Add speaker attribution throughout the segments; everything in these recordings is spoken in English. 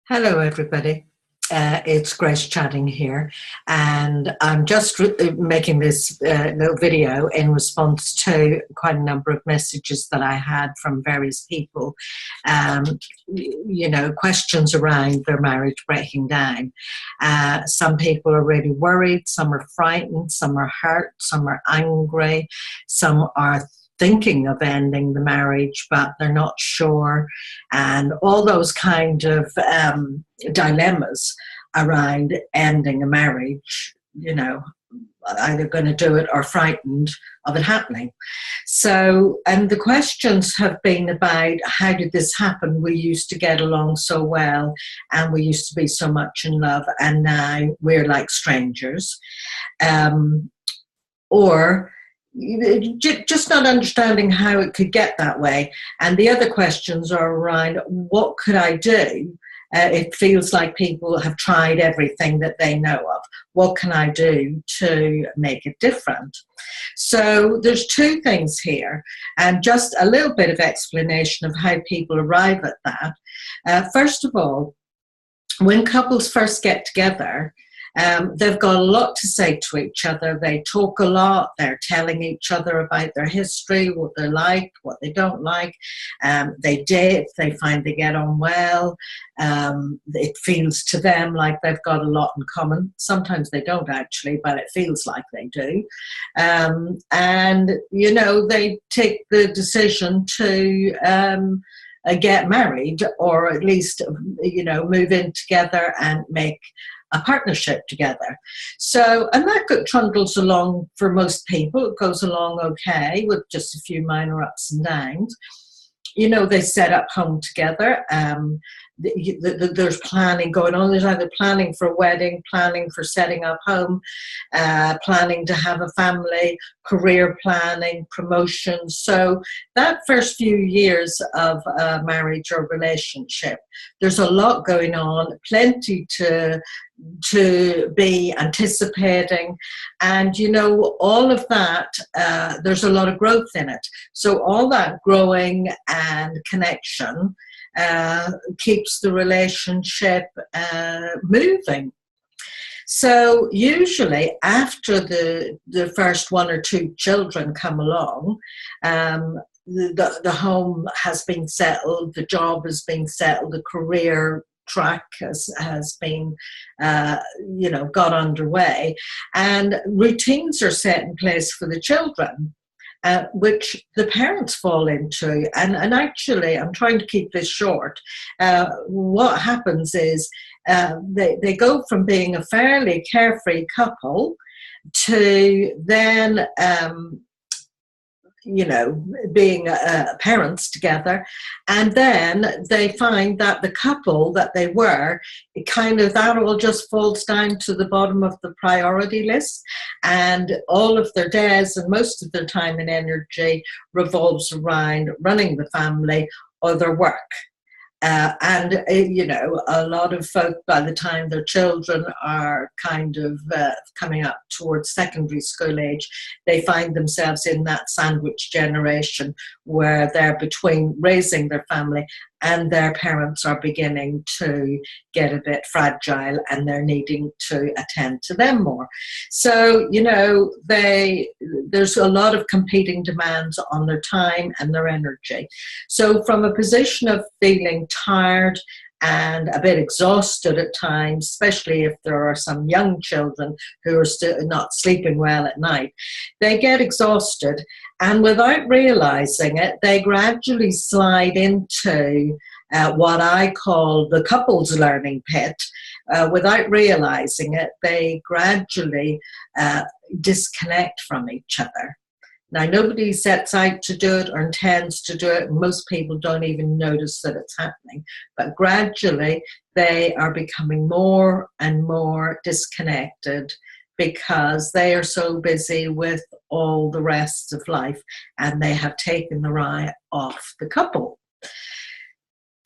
Speaker 1: Hello, everybody. It's Grace chatting here, and I'm just making this little video in response to quite a number of messages that I had from various people. Questions around their marriage breaking down. Some people are really worried, some are frightened, some are hurt, some are angry, some are thinking of ending the marriage, but they're not sure, and all those kind of dilemmas around ending a marriage, either going to do it or frightened of it happening. So, and the questions have been about how did this happen? We used to get along so well and we used to be so much in love, and now we're like strangers. Or just not understanding how it could get that way. And the other questions are around what could I do? It feels like people have tried everything that they know of. What can I do to make it different? So there's two things here, and just a little bit of explanation of how people arrive at that. First of all, when couples first get together, they've got a lot to say to each other. They talk a lot. They're telling each other about their history, what they like, what they don't like. They date. They find they get on well. It feels to them like they've got a lot in common. Sometimes they don't actually, but it feels like they do. They take the decision to get married, or at least, move in together and make a partnership together. So, and that trundles along for most people. It goes along okay with just a few minor ups and downs. They set up home together. There's planning going on. There's either planning for a wedding, planning for setting up home, planning to have a family, career planning, promotions. So that first few years of a marriage or relationship, there's a lot going on, plenty to be anticipating, and all of that, there's a lot of growth in it. So all that growing and connection keeps the relationship moving. So usually after the first one or two children come along, the home has been settled, the job has been settled, the career track has been got underway, and routines are set in place for the children, which the parents fall into. And actually, I'm trying to keep this short. What happens is they go from being a fairly carefree couple to then being parents together, and then they find that the couple that they were, that all just falls down to the bottom of the priority list, and all of their days and most of their time and energy revolves around running the family or their work. A lot of folk, by the time their children are coming up towards secondary school age, they find themselves in that sandwich generation where they're between raising their family and their parents are beginning to get a bit fragile and they're needing to attend to them more. So, there's a lot of competing demands on their time and their energy. So from a position of feeling tired and a bit exhausted at times, especially if there are some young children who are still not sleeping well at night, they get exhausted, and without realizing it, they gradually slide into what I call the couple's learning pit. Without realizing it, they gradually disconnect from each other. Now, nobody sets out to do it or intends to do it. Most people don't even notice that it's happening. But gradually, they are becoming more and more disconnected because they are so busy with all the rest of life, and they have taken their eye off the couple.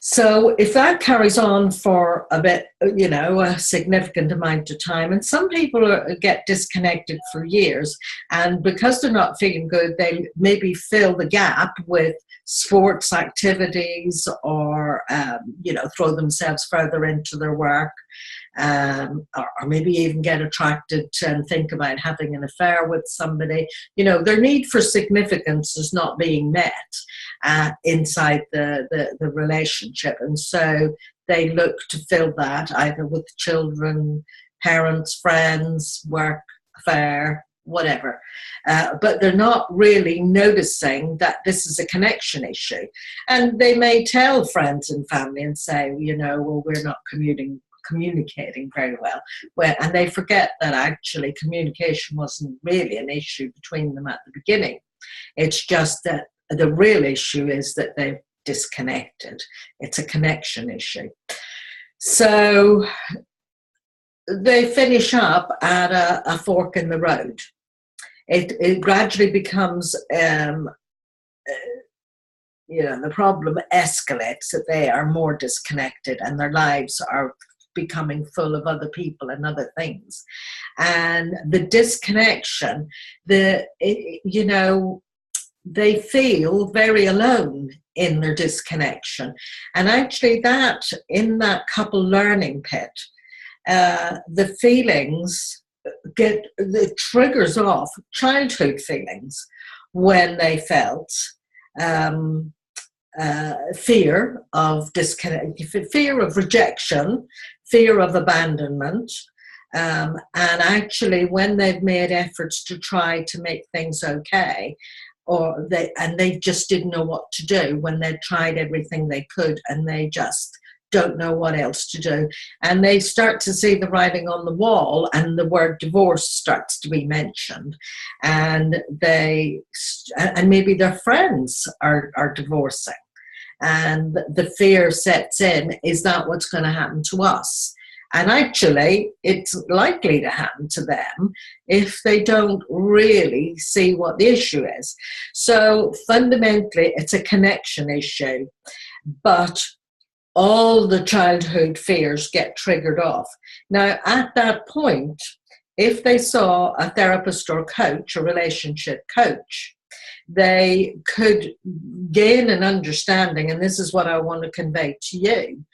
Speaker 1: So if that carries on for a bit, a significant amount of time, and some people get disconnected for years, and because they're not feeling good, they maybe fill the gap with sports activities, or throw themselves further into their work, or maybe even get attracted to and think about having an affair with somebody. Their need for significance is not being met inside the relationship, and so they look to fill that either with children, parents, friends, work, affair, whatever. But they're not really noticing that this is a connection issue. And they may tell friends and family and say, well, we're not communicating very well. And they forget that actually communication wasn't really an issue between them at the beginning. It's just that the real issue is that they've disconnected. It's a connection issue. So they finish up at a fork in the road. It gradually becomes, the problem escalates, that they are more disconnected and their lives are becoming full of other people and other things. And the disconnection, they feel very alone in their disconnection. And actually in that couple learning pit, the feelings the triggers off childhood feelings when they felt fear of disconnect, fear of rejection, fear of abandonment, and actually when they've made efforts to try to make things okay, they just didn't know what to do when they tried everything they could, and they just don't know what else to do, and they start to see the writing on the wall, and the word divorce starts to be mentioned, and maybe their friends are divorcing, and the fear sets in, is that what's going to happen to us? And actually it's likely to happen to them if they don't really see what the issue is. So fundamentally it's a connection issue, but all the childhood fears get triggered off. Now, at that point, if they saw a therapist or coach, a relationship coach, they could gain an understanding, and this is what I want to convey to you,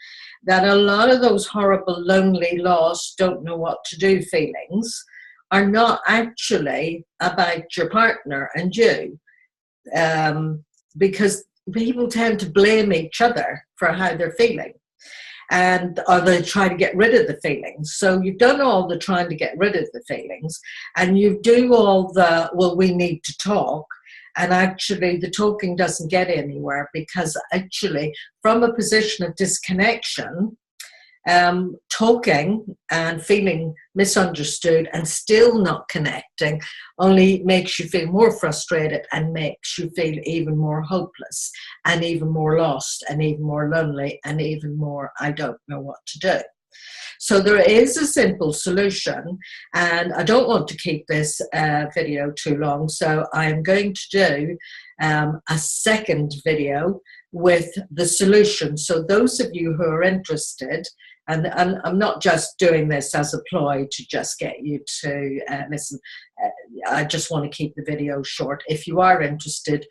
Speaker 1: that a lot of those horrible, lonely, lost, don't know what to do feelings are not actually about your partner and you, because people tend to blame each other for how they're feeling, or they try to get rid of the feelings. So you've done all the trying to get rid of the feelings, and you do all the, well, we need to talk, and actually the talking doesn't get anywhere, because actually from a position of disconnection, talking and feeling misunderstood and still not connecting only makes you feel more frustrated and makes you feel even more hopeless and even more lost and even more lonely and even more, I don't know what to do. So there is a simple solution, and I don't want to keep this video too long, so I'm going to do a second video with the solution. So those of you who are interested, and I'm not just doing this as a ploy to just get you to listen, I just want to keep the video short. If you are interested,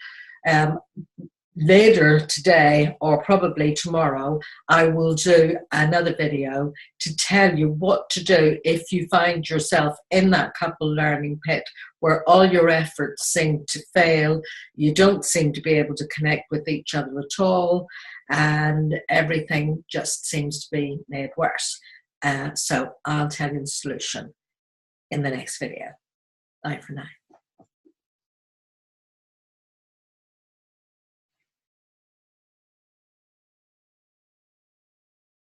Speaker 1: later today or probably tomorrow, I will do another video to tell you what to do if you find yourself in that couple learning pit where all your efforts seem to fail, you don't seem to be able to connect with each other at all, and everything just seems to be made worse. So I'll tell you the solution in the next video. Bye for now.